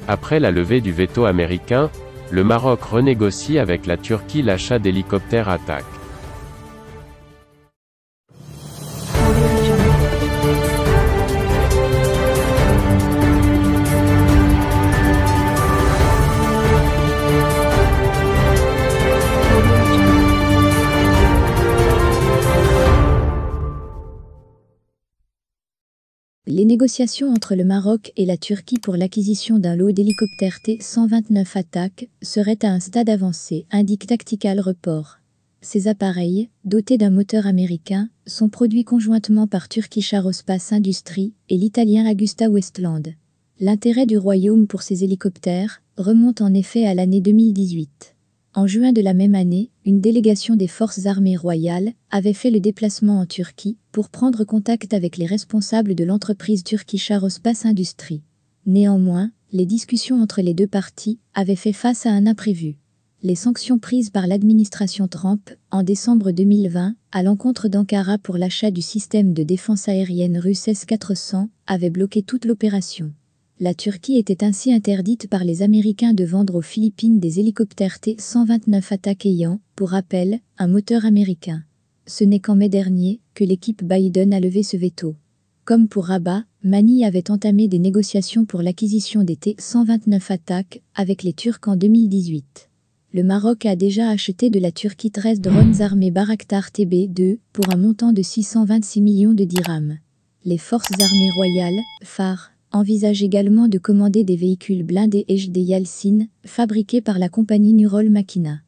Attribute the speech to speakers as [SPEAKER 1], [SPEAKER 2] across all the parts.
[SPEAKER 1] Après la levée du veto américain, le Maroc renégocie avec la Turquie l'achat d'hélicoptères attaques.
[SPEAKER 2] Les négociations entre le Maroc et la Turquie pour l'acquisition d'un lot d'hélicoptères T-129 Attack seraient à un stade avancé, indique Tactical Report. Ces appareils, dotés d'un moteur américain, sont produits conjointement par Turkish Aerospace Industries et l'italien AgustaWestland. L'intérêt du Royaume pour ces hélicoptères remonte en effet à l'année 2018. En juin de la même année, une délégation des forces armées royales avait fait le déplacement en Turquie pour prendre contact avec les responsables de l'entreprise Turkish Aerospace Industries. Néanmoins, les discussions entre les deux parties avaient fait face à un imprévu. Les sanctions prises par l'administration Trump en décembre 2020 à l'encontre d'Ankara pour l'achat du système de défense aérienne russe S-400 avaient bloqué toute l'opération. La Turquie était ainsi interdite par les Américains de vendre aux Philippines des hélicoptères T-129 Attack ayant, pour rappel, un moteur américain. Ce n'est qu'en mai dernier que l'équipe Biden a levé ce veto. Comme pour Rabat, Manille avait entamé des négociations pour l'acquisition des T-129 Attack avec les Turcs en 2018. Le Maroc a déjà acheté de la Turquie 13 drones armés Bayraktar TB2 pour un montant de 626 millions de dirhams. Les forces armées royales, phares, envisage également de commander des véhicules blindés HD Yalcin, fabriqués par la compagnie Nurol Makina.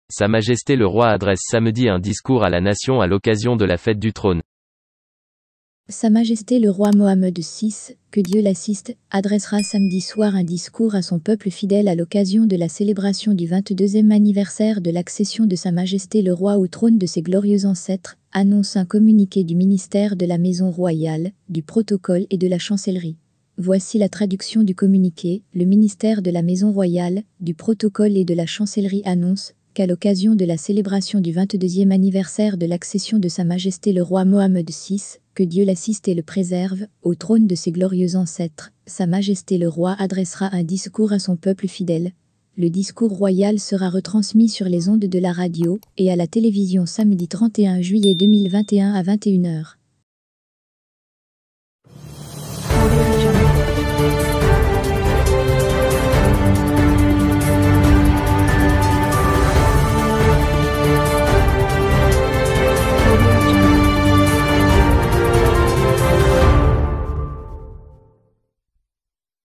[SPEAKER 3] Sa Majesté le Roi adresse samedi un discours à la nation à l'occasion de la fête du trône.
[SPEAKER 2] Sa Majesté le Roi Mohammed VI, que Dieu l'assiste, adressera samedi soir un discours à son peuple fidèle à l'occasion de la célébration du 22e anniversaire de l'accession de Sa Majesté le Roi au trône de ses glorieux ancêtres, annonce un communiqué du ministère de la Maison Royale, du Protocole et de la Chancellerie. Voici la traduction du communiqué. Le ministère de la Maison Royale, du Protocole et de la Chancellerie annonce qu'à l'occasion de la célébration du 22e anniversaire de l'accession de Sa Majesté le Roi Mohammed VI, que Dieu l'assiste et le préserve, au trône de ses glorieux ancêtres, Sa Majesté le Roi adressera un discours à son peuple fidèle. Le discours royal sera retransmis sur les ondes de la radio et à la télévision samedi 31 juillet 2021 à 21 h.